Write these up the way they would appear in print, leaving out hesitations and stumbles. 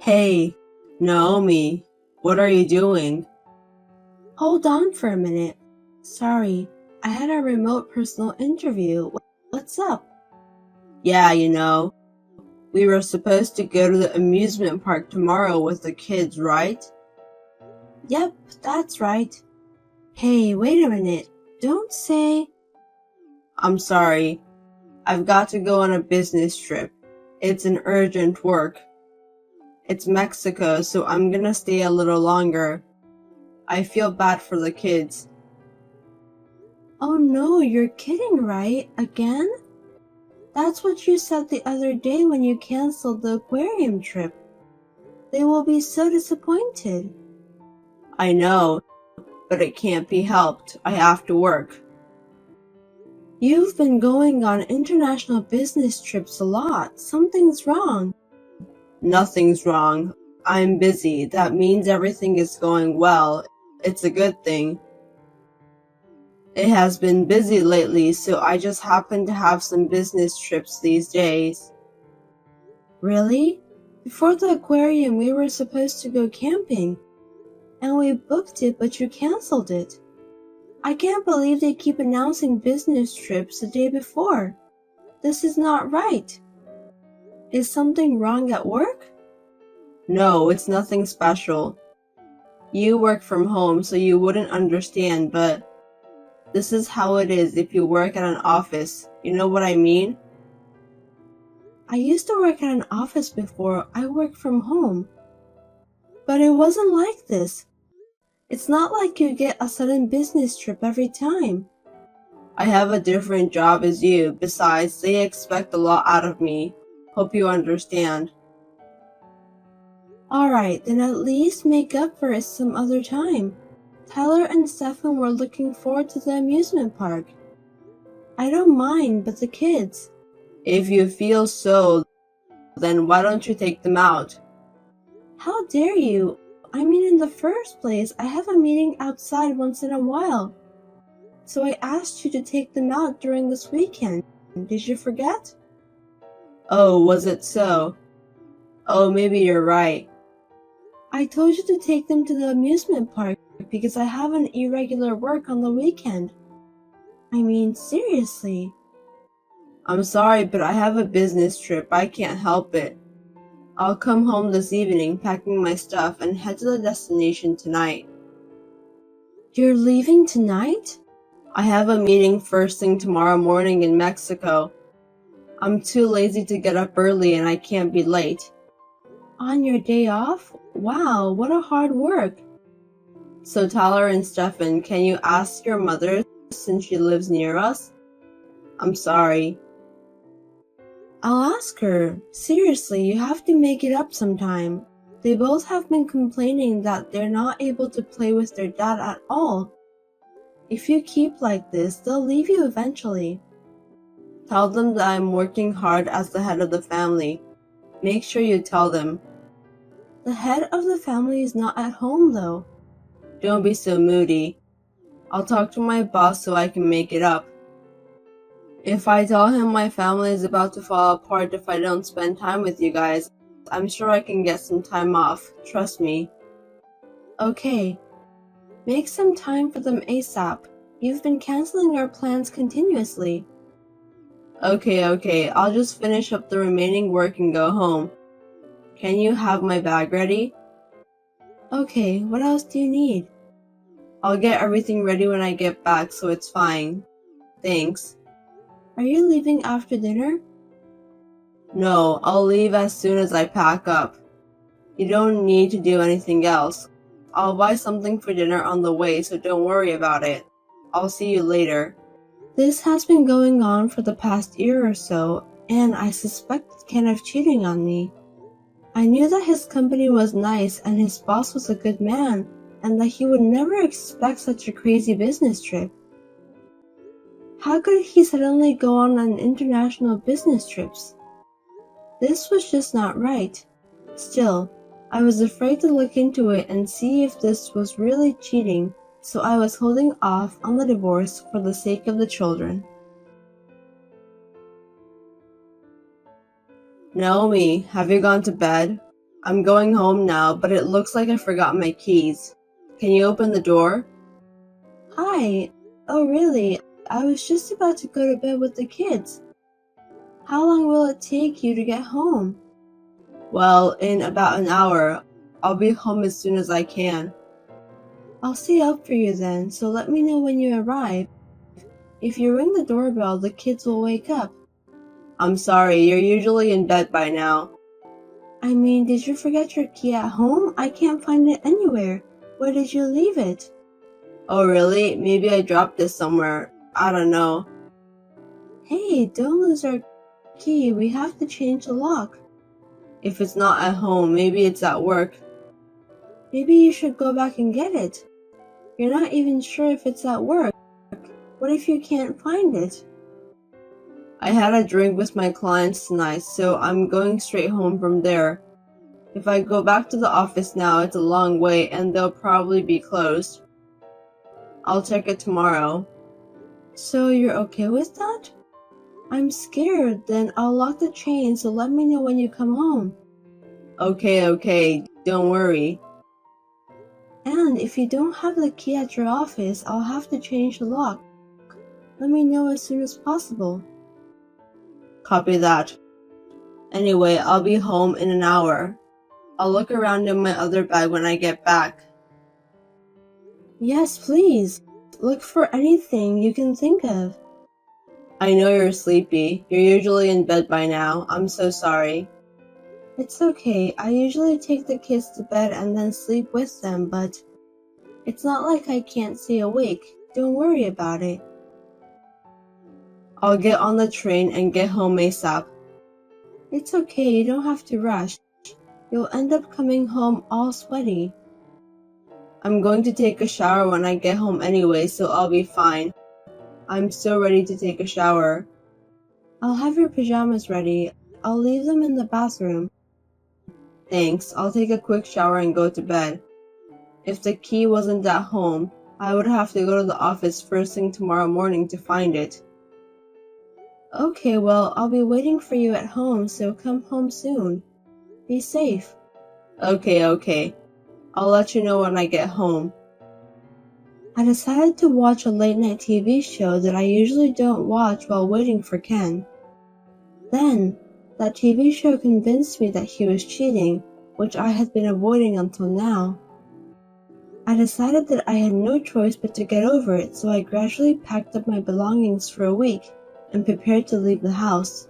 Hey, Naomi, what are you doing? Hold on for a minute. Sorry, I had a remote personal interview. What's up? Yeah, we were supposed to go to the amusement park tomorrow with the kids, right? Yep, that's right. Hey, wait a minute. Don't say. I'm sorry. I've got to go on a business trip. It's an urgent work. It's Mexico, so I'm gonna stay a little longer. I feel bad for the kids. Oh no, you're kidding, right? Again? That's what you said the other day when you canceled the aquarium trip. They will be so disappointed. I know, but it can't be helped. I have to work. You've been going on international business trips a lot. Something's wrong. Nothing's wrong. I'm busy. That means everything is going well. It's a good thing. It has been busy lately, so I just happen to have some business trips these days. Really? Before the aquarium, we were supposed to go camping. And we booked it, but you canceled it. I can't believe they keep announcing business trips the day before. This is not right. Is something wrong at work? No, it's nothing special. You work from home, so you wouldn't understand, but this is how it is if you work at an office. You know what I mean? I used to work at an office before I worked from home. But it wasn't like this. It's not like you get a sudden business trip every time. I have a different job as you. Besides, they expect a lot out of me. Hope you understand. Alright, then at least make up for it some other time. Tyler and Stefan were looking forward to the amusement park. I don't mind, but the kids. If you feel so, then why don't you take them out? How dare you? I mean, in the first place, I have a meeting outside once in a while. So I asked you to take them out during this weekend. Did you forget? Oh, was it so? Oh, maybe you're right. I told you to take them to the amusement park because I have an irregular work on the weekend. I mean, seriously. I'm sorry, but I have a business trip. I can't help it. I'll come home this evening, packing my stuff, and head to the destination tonight. You're leaving tonight? I have a meeting first thing tomorrow morning in Mexico. I'm too lazy to get up early and I can't be late. On your day off? Wow, what a hard work. So Tyler and Stefan, can you ask your mother since she lives near us? I'm sorry. I'll ask her. Seriously, you have to make it up sometime. They both have been complaining that they're not able to play with their dad at all. If you keep like this, they'll leave you eventually. Tell them that I'm working hard as the head of the family. Make sure you tell them. The head of the family is not at home though. Don't be so moody. I'll talk to my boss so I can make it up. If I tell him my family is about to fall apart if I don't spend time with you guys, I'm sure I can get some time off. Trust me. Okay. Make some time for them ASAP. You've been canceling our plans continuously. Okay. I'll just finish up the remaining work and go home. Can you have my bag ready? Okay, what else do you need? I'll get everything ready when I get back, so it's fine. Thanks. Are you leaving after dinner? No, I'll leave as soon as I pack up. You don't need to do anything else. I'll buy something for dinner on the way, so don't worry about it. I'll see you later. This has been going on for the past year or so, and I suspect Kenneth cheating on me. I knew that his company was nice and his boss was a good man, and that he would never expect such a crazy business trip. How could he suddenly go on international business trips? This was just not right. Still, I was afraid to look into it and see if this was really cheating, so I was holding off on the divorce for the sake of the children. Naomi, have you gone to bed? I'm going home now, but it looks like I forgot my keys. Can you open the door? Hi. Oh, really? I was just about to go to bed with the kids. How long will it take you to get home? Well, in about an hour. I'll be home as soon as I can. I'll stay up for you then, so let me know when you arrive. If you ring the doorbell, the kids will wake up. I'm sorry, you're usually in bed by now. I mean, did you forget your key at home? I can't find it anywhere. Where did you leave it? Oh, really? Maybe I dropped it somewhere. I don't know. Hey, don't lose our key. We have to change the lock. If it's not at home, maybe it's at work. Maybe you should go back and get it. You're not even sure if it's at work. What if you can't find it? I had a drink with my clients tonight, so I'm going straight home from there. If I go back to the office now, it's a long way and they'll probably be closed. I'll check it tomorrow. So you're okay with that? I'm scared. Then I'll lock the chain, so let me know when you come home. Okay, don't worry. And if you don't have the key at your office, I'll have to change the lock. Let me know as soon as possible. Copy that. Anyway, I'll be home in an hour. I'll look around in my other bag when I get back. Yes, please. Look for anything you can think of. I know you're sleepy. You're usually in bed by now. I'm so sorry. It's okay. I usually take the kids to bed and then sleep with them, but it's not like I can't stay awake. Don't worry about it. I'll get on the train and get home ASAP. It's okay. You don't have to rush. You'll end up coming home all sweaty. I'm going to take a shower when I get home anyway, so I'll be fine. I'm so ready to take a shower. I'll have your pajamas ready. I'll leave them in the bathroom. Thanks. I'll take a quick shower and go to bed. If the key wasn't at home, I would have to go to the office first thing tomorrow morning to find it. Okay, well, I'll be waiting for you at home, so come home soon. Be safe. Okay. I'll let you know when I get home. I decided to watch a late night TV show that I usually don't watch while waiting for Ken. Then, that TV show convinced me that he was cheating, which I had been avoiding until now. I decided that I had no choice but to get over it, so I gradually packed up my belongings for a week and prepared to leave the house.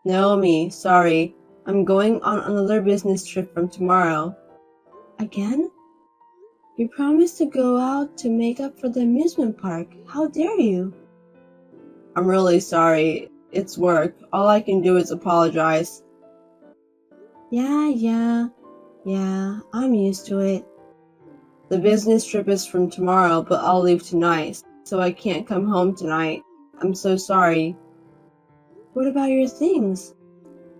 Naomi, sorry. I'm going on another business trip from tomorrow. Again? You promised to go out to make up for the amusement park. How dare you? I'm really sorry. It's work. All I can do is apologize. Yeah, I'm used to it. The business trip is from tomorrow, but I'll leave tonight, so I can't come home tonight. I'm so sorry. What about your things?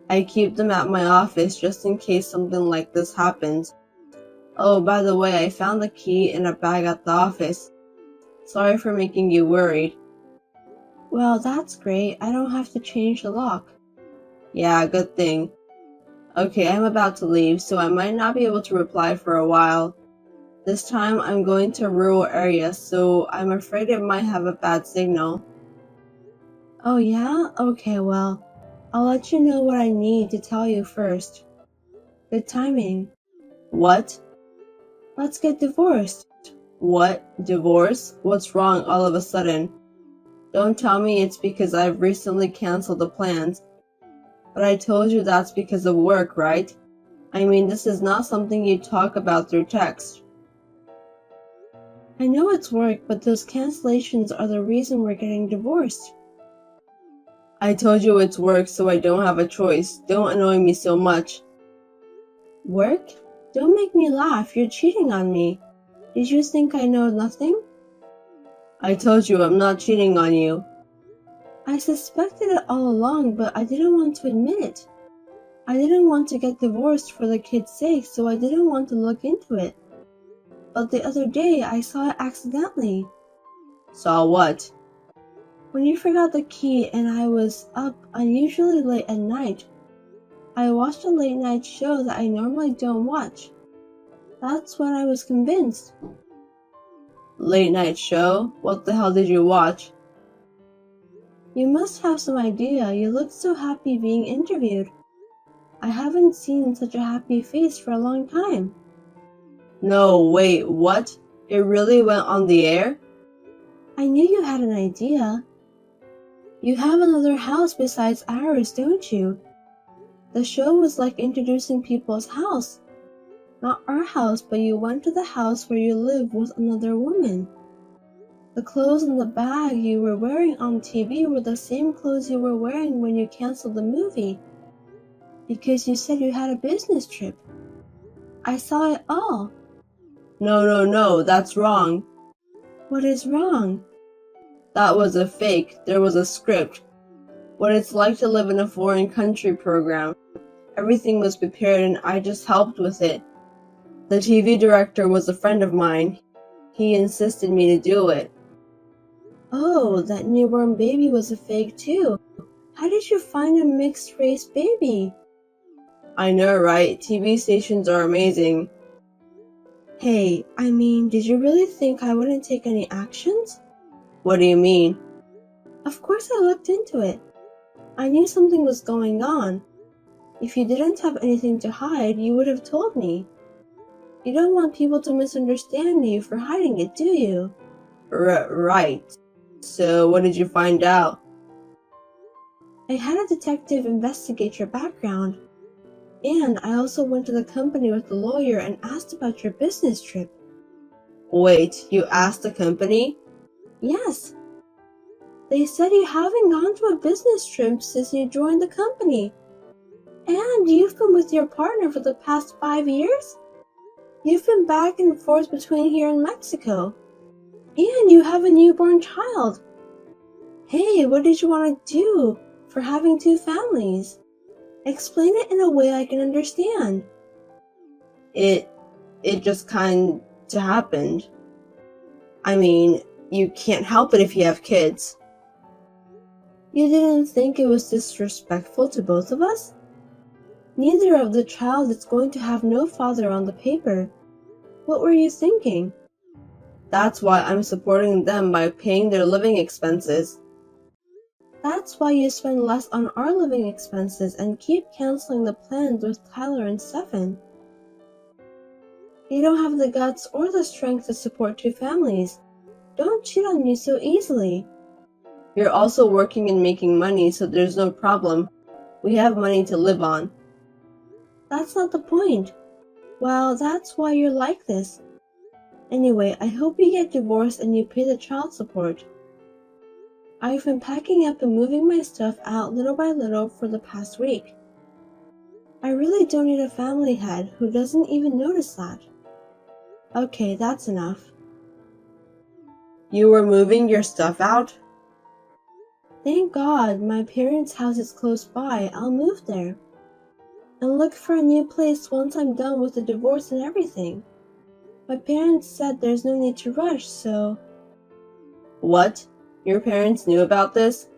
I keep them at my office just in case something like this happens. Oh, by the way, I found the key in a bag at the office. Sorry for making you worried. Well, that's great. I don't have to change the lock. Yeah, good thing. Okay, I'm about to leave, so I might not be able to reply for a while. This time I'm going to a rural area, so I'm afraid it might have a bad signal. Oh yeah? Okay, well, I'll let you know what I need to tell you first. Good timing. What? Let's get divorced. What? Divorce? What's wrong all of a sudden? Don't tell me it's because I've recently canceled the plans. But I told you that's because of work, right? I mean, this is not something you talk about through text. I know it's work, but those cancellations are the reason we're getting divorced. I told you it's work, so I don't have a choice. Don't annoy me so much. Work? Don't make me laugh. You're cheating on me. Did you think I know nothing? I told you I'm not cheating on you. I suspected it all along, but I didn't want to admit it. I didn't want to get divorced for the kid's sake, so I didn't want to look into it. But the other day, I saw it accidentally. Saw what? When you forgot the key and I was up unusually late at night, I watched a late night show that I normally don't watch. That's when I was convinced. Late night show? What the hell did you watch? You must have some idea. You looked so happy being interviewed. I haven't seen such a happy face for a long time. No, wait, what? It really went on the air? I knew you had an idea. You have another house besides ours, don't you? The show was like introducing people's house. Not our house, but you went to the house where you live with another woman. The clothes in the bag you were wearing on TV were the same clothes you were wearing when you canceled the movie. Because you said you had a business trip. I saw it all. No, that's wrong. What is wrong? That was a fake. There was a script. What it's like to live in a foreign country program. Everything was prepared and I just helped with it. The TV director was a friend of mine. He insisted me to do it. Oh, that newborn baby was a fake too. How did you find a mixed-race baby? I know, right? TV stations are amazing. Hey, did you really think I wouldn't take any actions? What do you mean? Of course I looked into it. I knew something was going on. If you didn't have anything to hide, you would have told me. You don't want people to misunderstand you for hiding it, do you? Right. So what did you find out? I had a detective investigate your background. And I also went to the company with the lawyer and asked about your business trip. Wait, you asked the company? Yes. They said you haven't gone to a business trip since you joined the company. And you've been with your partner for the past 5 years? You've been back and forth between here and Mexico. And you have a newborn child. Hey, what did you want to do for having 2 families? Explain it in a way I can understand. It just kind of happened. You can't help it if you have kids. You didn't think it was disrespectful to both of us? Neither of the child is going to have no father on the paper. What were you thinking? That's why I'm supporting them by paying their living expenses. That's why you spend less on our living expenses and keep canceling the plans with Tyler and Stefan. You don't have the guts or the strength to support 2 families. Don't cheat on me so easily. You're also working and making money, so there's no problem. We have money to live on. That's not the point. Well, that's why you're like this. Anyway, I hope you get divorced and you pay the child support. I've been packing up and moving my stuff out little by little for the past week. I really don't need a family head who doesn't even notice that. Okay, that's enough. You were moving your stuff out? Thank God, my parents' house is close by. I'll move there. And look for a new place once I'm done with the divorce and everything. My parents said there's no need to rush, so... What? Your parents knew about this?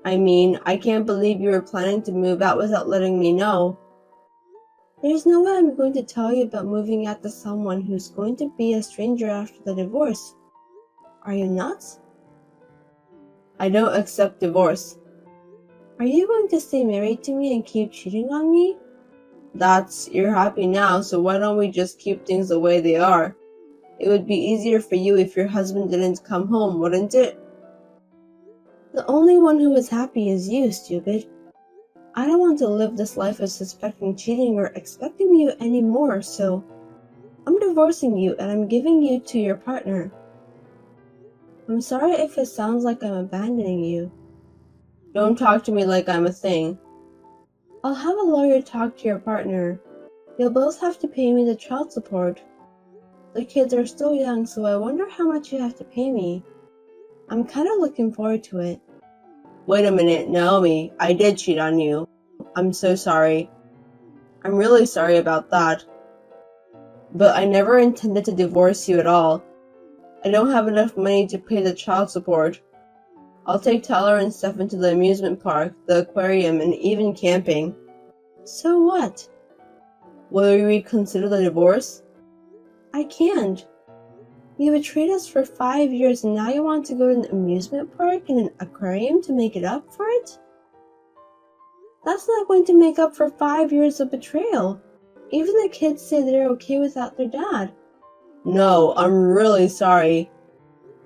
I can't believe you were planning to move out without letting me know. There's no way I'm going to tell you about moving out to someone who's going to be a stranger after the divorce. Are you nuts? I don't accept divorce. Are you going to stay married to me and keep cheating on me? You're happy now, so why don't we just keep things the way they are? It would be easier for you if your husband didn't come home, wouldn't it? The only one who is happy is you, stupid. I don't want to live this life of suspecting cheating or expecting you anymore, so I'm divorcing you and I'm giving you to your partner. I'm sorry if it sounds like I'm abandoning you. Don't talk to me like I'm a thing. I'll have a lawyer talk to your partner. You'll both have to pay me the child support. The kids are still young, so I wonder how much you have to pay me. I'm kind of looking forward to it. Wait a minute, Naomi, I did cheat on you. I'm so sorry. I'm really sorry about that. But I never intended to divorce you at all. I don't have enough money to pay the child support. I'll take Tyler and Stefan to the amusement park, the aquarium, and even camping. So what? Will you reconsider the divorce? I can't. You betrayed us for 5 years and now you want to go to an amusement park and an aquarium to make it up for it? That's not going to make up for 5 years of betrayal. Even the kids say they're okay without their dad. No, I'm really sorry.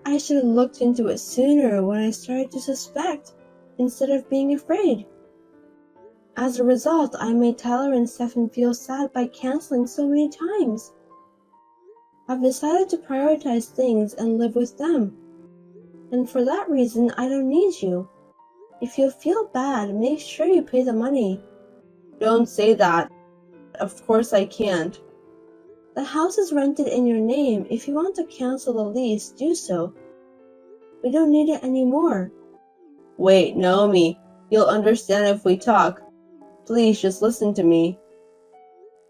I should have looked into it sooner when I started to suspect, instead of being afraid. As a result, I made Tyler and Stefan feel sad by canceling so many times. I've decided to prioritize things and live with them. And for that reason, I don't need you. If you feel bad, make sure you pay the money. Don't say that. Of course I can't. The house is rented in your name. If you want to cancel the lease, do so. We don't need it anymore. Wait, Naomi, you'll understand if we talk. Please, just listen to me.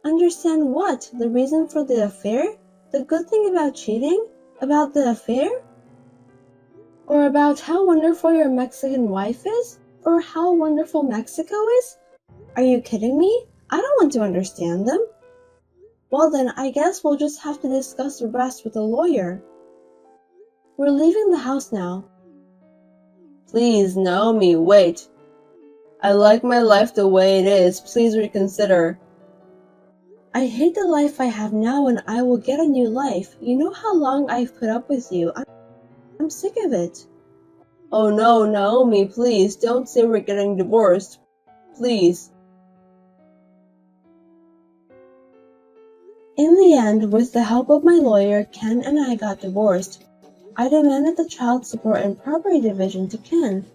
Understand what? The reason for the affair? The good thing about cheating? About the affair? Or about how wonderful your Mexican wife is? Or how wonderful Mexico is? Are you kidding me? I don't want to understand them. Well then, I guess we'll just have to discuss the rest with a lawyer. We're leaving the house now. Please, Naomi, wait. I like my life the way it is. Please reconsider. I hate the life I have now and I will get a new life. You know how long I've put up with you. I'm sick of it. Oh no, Naomi, please, don't say we're getting divorced. Please. In the end, with the help of my lawyer, Ken and I got divorced. I demanded the child support and property division to Ken.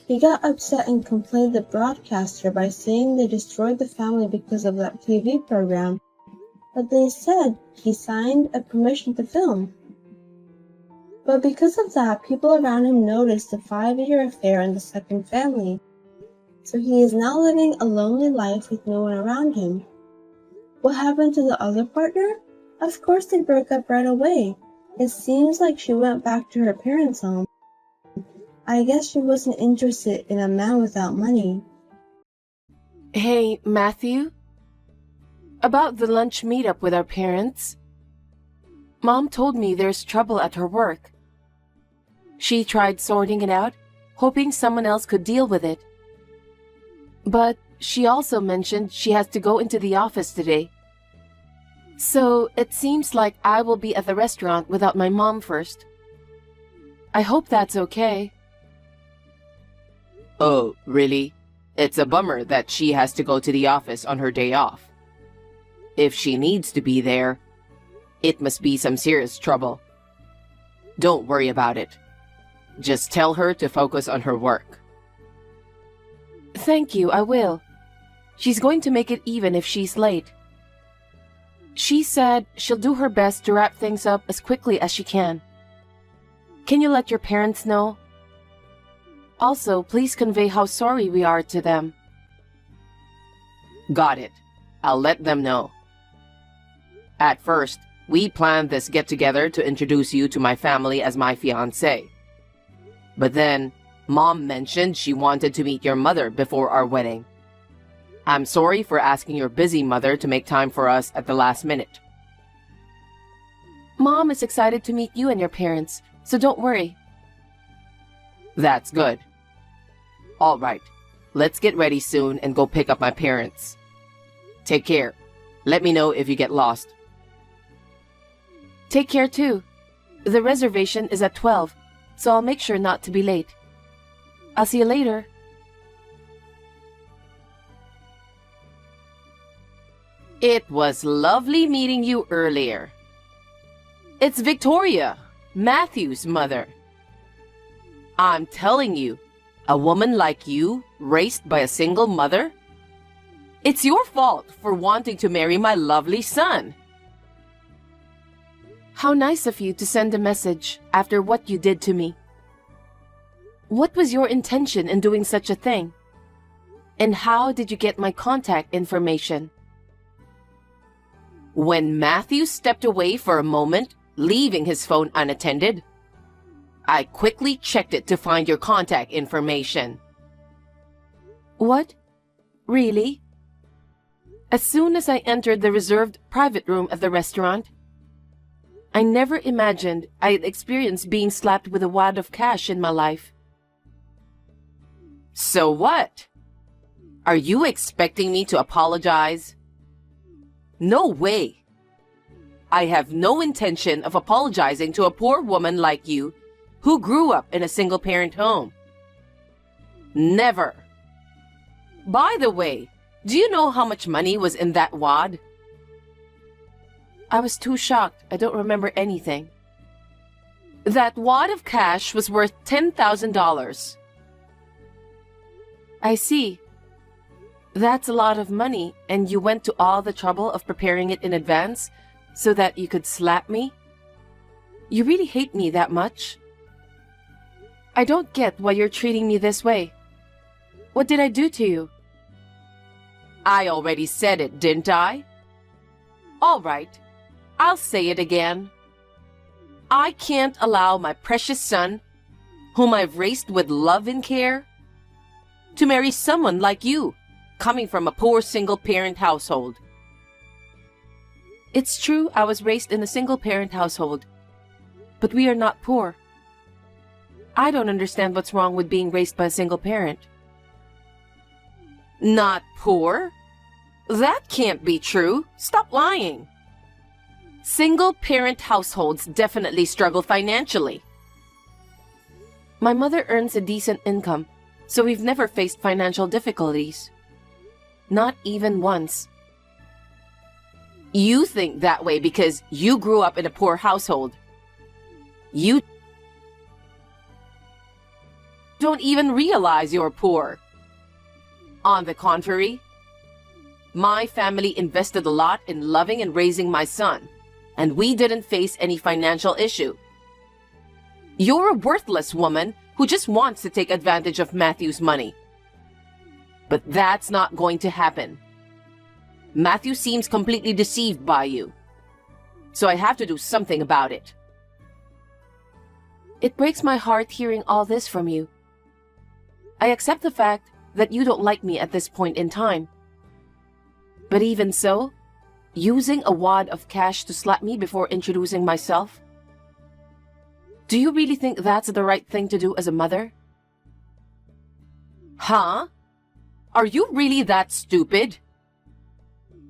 He got upset and complained to the broadcaster by saying they destroyed the family because of that TV program, but they said he signed a permission to film. But because of that, people around him noticed the 5-year affair in the second family, so he is now living a lonely life with no one around him. What happened to the other partner? Of course they broke up right away. It seems like she went back to her parents' home. I guess she wasn't interested in a man without money. Hey, Matthew? About the lunch meetup with our parents? Mom told me there's trouble at her work. She tried sorting it out, hoping someone else could deal with it. But she also mentioned she has to go into the office today. So it seems like I will be at the restaurant without my mom first. I hope that's okay. Oh, really? It's a bummer that she has to go to the office on her day off. If she needs to be there, it must be some serious trouble. Don't worry about it. Just tell her to focus on her work. Thank you, I will. She's going to make it even if she's late. She said she'll do her best to wrap things up as quickly as she can. Can you let your parents know? Also, please convey how sorry we are to them. Got it. I'll let them know. At first, we planned this get-together to introduce you to my family as my fiancé. But then, Mom mentioned she wanted to meet your mother before our wedding. I'm sorry for asking your busy mother to make time for us at the last minute. Mom is excited to meet you and your parents, so don't worry. That's good. All right, let's get ready soon and go pick up my parents. Take care. Let me know if you get lost. Take care too. The reservation is at 12, so I'll make sure not to be late. I'll see you later. It was lovely meeting you earlier. It's Victoria, Matthew's mother. I'm telling you, a woman like you, raised by a single mother, it's your fault for wanting to marry my lovely son. How nice of you to send a message after what you did to me. What was your intention in doing such a thing? And how did you get my contact information? When Matthew stepped away for a moment, leaving his phone unattended, I quickly checked it to find your contact information. What? Really? As soon as I entered the reserved private room at the restaurant, I never imagined I'd experience being slapped with a wad of cash in my life. So what? Are you expecting me to apologize? No way. I have no intention of apologizing to a poor woman like you who grew up in a single-parent home. Never. By the way, do you know how much money was in that wad? I was too shocked. I don't remember anything. That wad of cash was worth $10,000. I see. That's a lot of money, and you went to all the trouble of preparing it in advance so that you could slap me? You really hate me that much? I don't get why you're treating me this way. What did I do to you? I already said it, didn't I? All right, I'll say it again. I can't allow my precious son, whom I've raised with love and care, to marry someone like you, coming from a poor single-parent household. It's true I was raised in a single-parent household, but we are not poor. I don't understand what's wrong with being raised by a single parent. Not poor? That can't be true. Stop lying. Single-parent households definitely struggle financially. My mother earns a decent income, so we've never faced financial difficulties. Not even once. You think that way because you grew up in a poor household. You don't even realize you're poor. On the contrary, my family invested a lot in loving and raising my son, and we didn't face any financial issue. You're a worthless woman who just wants to take advantage of Matthew's money. But that's not going to happen. Matthew seems completely deceived by you. So I have to do something about it. It breaks my heart hearing all this from you. I accept the fact that you don't like me at this point in time. But even so, using a wad of cash to slap me before introducing myself? Do you really think that's the right thing to do as a mother? Huh? Are you really that stupid?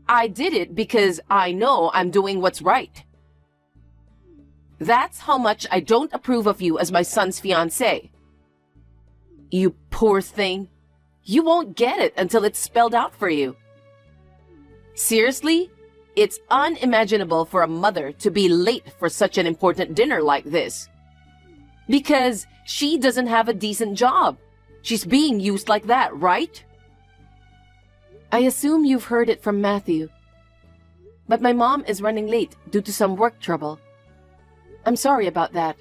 I did it because I know I'm doing what's right. That's how much I don't approve of you as my son's fiancé. You poor thing. You won't get it until it's spelled out for you. Seriously? It's unimaginable for a mother to be late for such an important dinner like this. Because she doesn't have a decent job. She's being used like that, right? I assume you've heard it from Matthew. But my mom is running late due to some work trouble. I'm sorry about that.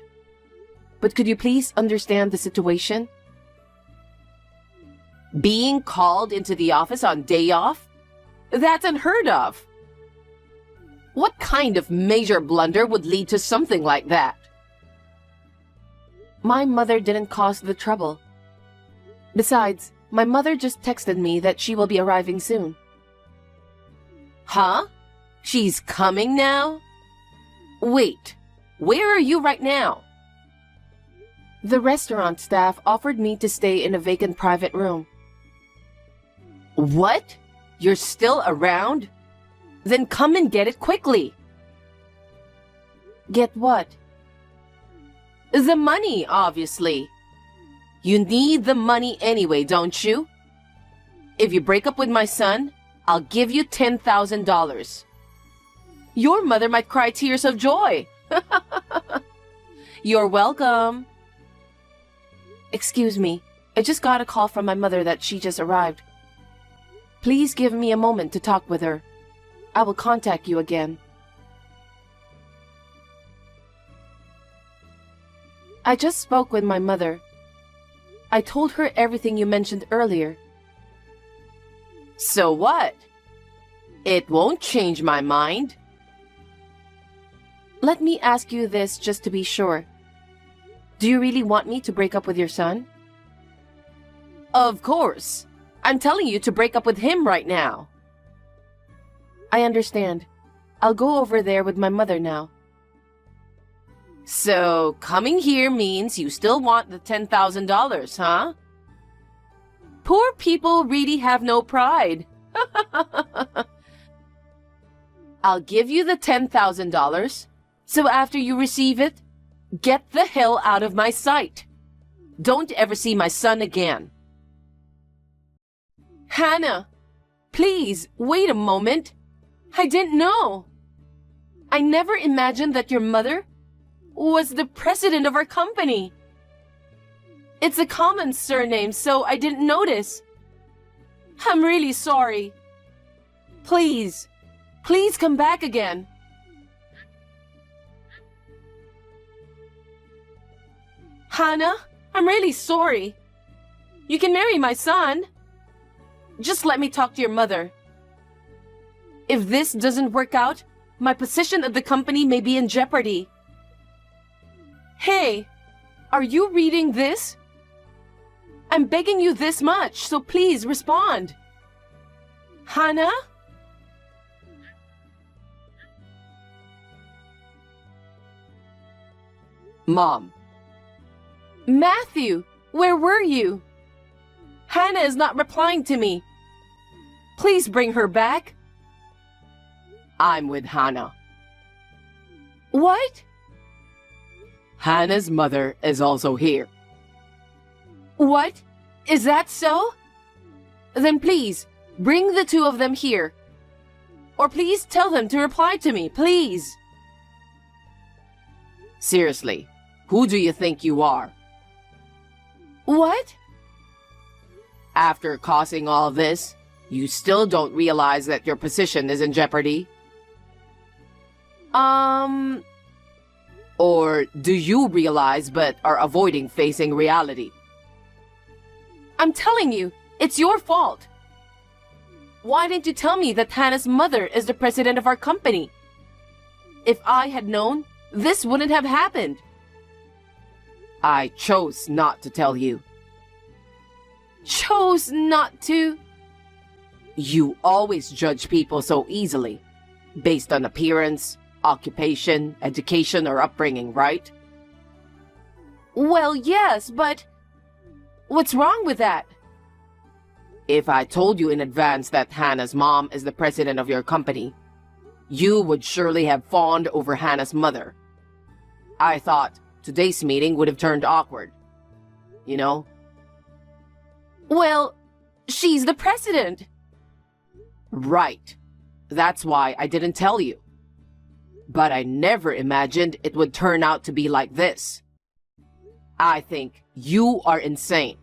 But could you please understand the situation? Being called into the office on day off? That's unheard of. What kind of major blunder would lead to something like that? My mother didn't cause the trouble. Besides, my mother just texted me that she will be arriving soon. Huh? She's coming now? Wait, where are you right now? The restaurant staff offered me to stay in a vacant private room. What? You're still around? Then come and get it quickly. Get what? The money, obviously. You need the money anyway, don't you? If you break up with my son, I'll give you $10,000. Your mother might cry tears of joy. You're welcome. Excuse me, I just got a call from my mother that she just arrived. Please give me a moment to talk with her. I will contact you again. I just spoke with my mother. I told her everything you mentioned earlier. So what? It won't change my mind. Let me ask you this just to be sure. Do you really want me to break up with your son? Of course. I'm telling you to break up with him right now. I understand. I'll go over there with my mother now. So, coming here means you still want the $10,000, huh? Poor people really have no pride. I'll give you the $10,000. So after you receive it, get the hell out of my sight. Don't ever see my son again. Hannah, please, wait a moment. I didn't know. I never imagined that your mother was the president of our company. It's a common surname, so I didn't notice. I'm really sorry. Please, please come back again. Hannah, I'm really sorry. You can marry my son. Just let me talk to your mother. If this doesn't work out, my position at the company may be in jeopardy. Hey, are you reading this? I'm begging you this much, so please respond. Hannah? Mom. Matthew, where were you? Hannah is not replying to me. Please bring her back. I'm with Hannah. What? Hannah's mother is also here. What? Is that so? Then please, bring the two of them here. Or please tell them to reply to me, please. Seriously, who do you think you are? What? After causing all this, you still don't realize that your position is in jeopardy? Or do you realize but are avoiding facing reality? I'm telling you, it's your fault. Why didn't you tell me that Hannah's mother is the president of our company? If I had known, this wouldn't have happened. I chose not to tell you. Chose not to? You always judge people so easily, based on appearance, occupation, education, or upbringing, right? Well, yes, but what's wrong with that? If I told you in advance that Hannah's mom is the president of your company, you would surely have fawned over Hannah's mother. I thought today's meeting would have turned awkward. You know? Well, she's the president. Right. That's why I didn't tell you. But I never imagined it would turn out to be like this. I think you are insane.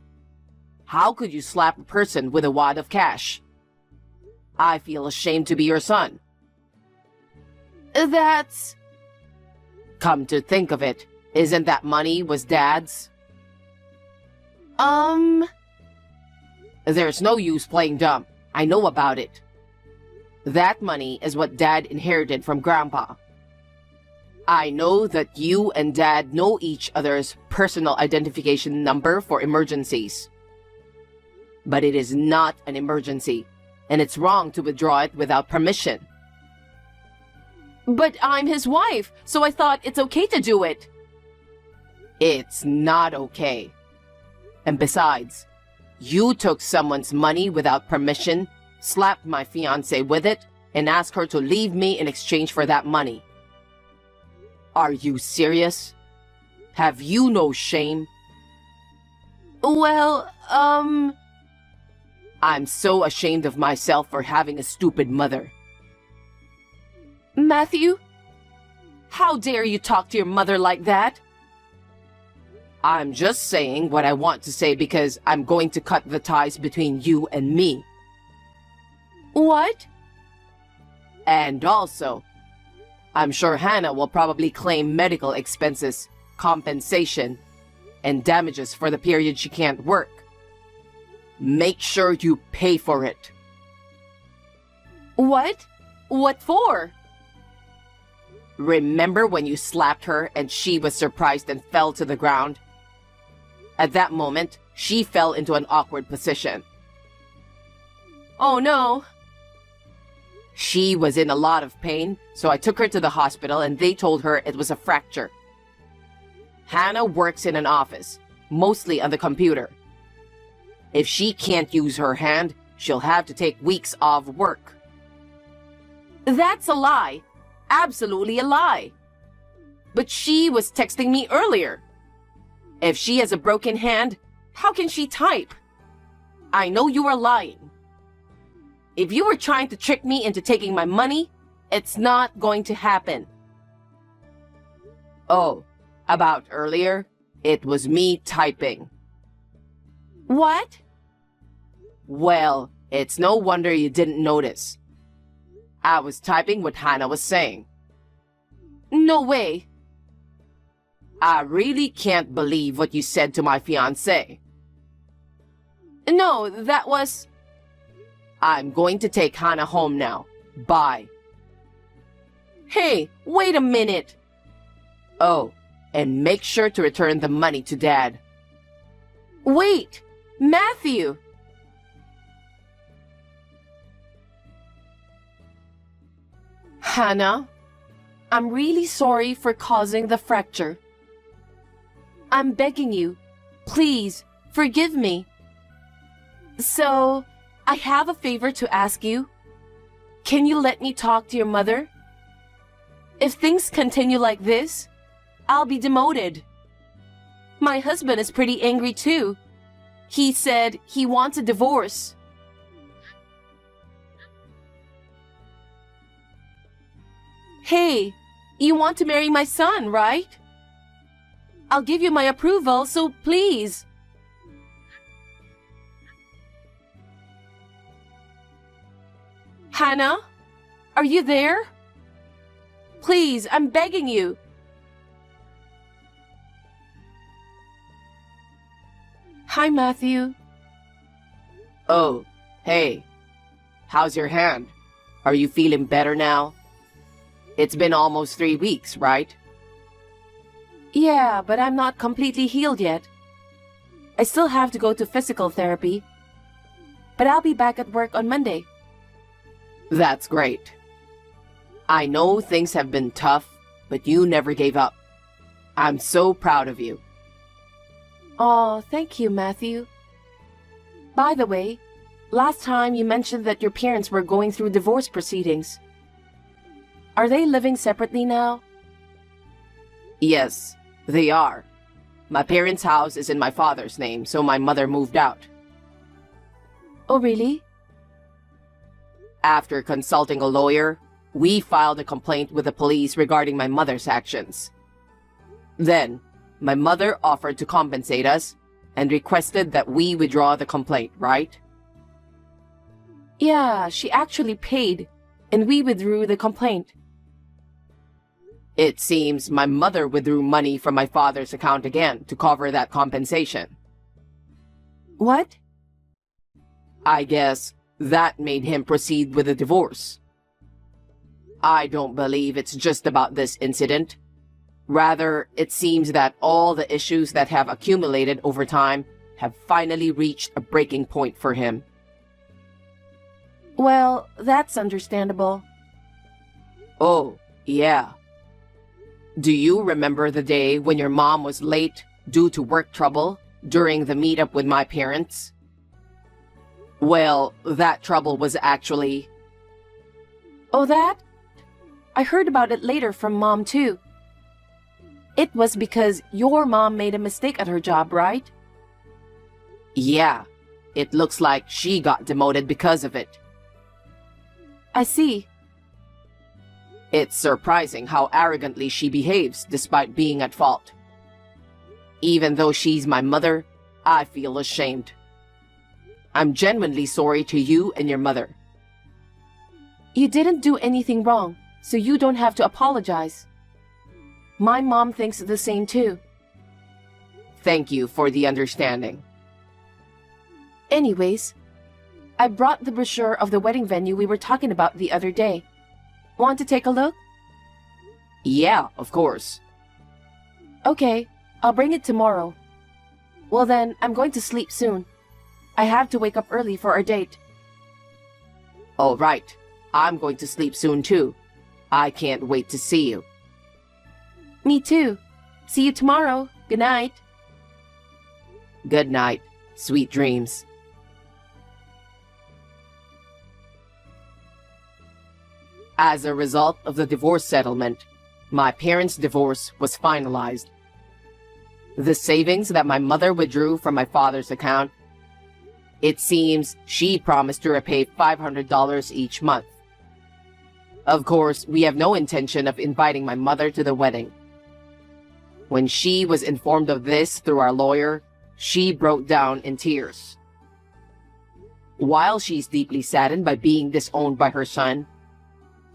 How could you slap a person with a wad of cash? I feel ashamed to be your son. That's... Come to think of it, isn't that money was Dad's? There's no use playing dumb. I know about it. That money is what Dad inherited from Grandpa. I know that you and Dad know each other's personal identification number for emergencies. But it is not an emergency, and it's wrong to withdraw it without permission. But I'm his wife, so I thought it's okay to do it. It's not okay. And besides, you took someone's money without permission, slapped my fiancée with it, and asked her to leave me in exchange for that money. Are you serious? Have you no shame? Well, I'm so ashamed of myself for having a stupid mother. Matthew? How dare you talk to your mother like that? I'm just saying what I want to say because I'm going to cut the ties between you and me. What? And also, I'm sure Hannah will probably claim medical expenses, compensation, and damages for the period she can't work. Make sure you pay for it. What? What for? Remember when you slapped her and she was surprised and fell to the ground At that moment, she fell into an awkward position. Oh no! She was in a lot of pain, so I took her to the hospital and they told her it was a fracture. Hannah works in an office, mostly on the computer. If she can't use her hand, she'll have to take weeks off work. That's a lie. Absolutely a lie. But she was texting me earlier. If she has a broken hand, how can she type? I know you are lying. If you were trying to trick me into taking my money, it's not going to happen. Oh, about earlier, it was me typing. What? Well, it's no wonder you didn't notice. I was typing what Hannah was saying. No way. I really can't believe what you said to my fiancé. No, that was... I'm going to take Hannah home now. Bye. Hey, wait a minute. Oh, and make sure to return the money to Dad. Wait, Matthew. Hannah, I'm really sorry for causing the fracture. I'm begging you, please, forgive me. So, I have a favor to ask you. Can you let me talk to your mother? If things continue like this, I'll be demoted. My husband is pretty angry too. He said he wants a divorce. Hey, you want to marry my son, right? I'll give you my approval, so please. Hannah, are you there? Please, I'm begging you. Hi, Matthew. Oh, hey. How's your hand? Are you feeling better now? It's been almost 3 weeks, right? Yeah, but I'm not completely healed yet. I still have to go to physical therapy. But I'll be back at work on Monday. That's great. I know things have been tough, but you never gave up. I'm so proud of you. Oh, thank you, Matthew. By the way, last time you mentioned that your parents were going through divorce proceedings. Are they living separately now? Yes, they are. My parents' house is in my father's name, so my mother moved out. Oh, really? After consulting a lawyer, we filed a complaint with the police regarding my mother's actions. Then, my mother offered to compensate us and requested that we withdraw the complaint, right? Yeah, she actually paid, and we withdrew the complaint. It seems my mother withdrew money from my father's account again to cover that compensation. What? I guess that made him proceed with the divorce. I don't believe it's just about this incident. Rather, it seems that all the issues that have accumulated over time have finally reached a breaking point for him. Well, that's understandable. Oh, yeah. Do you remember the day when your mom was late due to work trouble during the meetup with my parents? Well, that trouble was actually... Oh, that? I heard about it later from Mom, too. It was because your mom made a mistake at her job, right? Yeah, it looks like she got demoted because of it. I see. It's surprising how arrogantly she behaves despite being at fault. Even though she's my mother, I feel ashamed. I'm genuinely sorry to you and your mother. You didn't do anything wrong, so you don't have to apologize. My mom thinks the same too. Thank you for the understanding. Anyways, I brought the brochure of the wedding venue we were talking about the other day. Want to take a look? Yeah, of course. Okay, I'll bring it tomorrow. Well then, I'm going to sleep soon. I have to wake up early for our date. Oh, right. I'm going to sleep soon too. I can't wait to see you. Me too. See you tomorrow. Good night. Good night. Sweet dreams. As a result of the divorce settlement, my parents' divorce was finalized. The savings that my mother withdrew from my father's account, it seems she promised to repay $500 each month. Of course, we have no intention of inviting my mother to the wedding. When she was informed of this through our lawyer, she broke down in tears. While she's deeply saddened by being disowned by her son,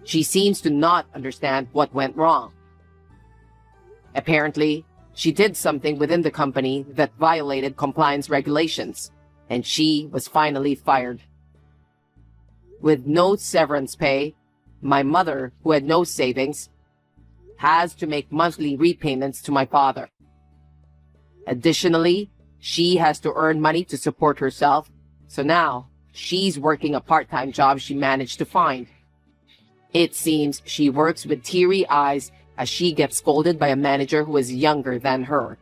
she seems to not understand what went wrong. Apparently, she did something within the company that violated compliance regulations, and she was finally fired. With no severance pay, my mother, who had no savings, has to make monthly repayments to my father. Additionally, she has to earn money to support herself, so now she's working a part-time job she managed to find. It seems she works with teary eyes as she gets scolded by a manager who is younger than her.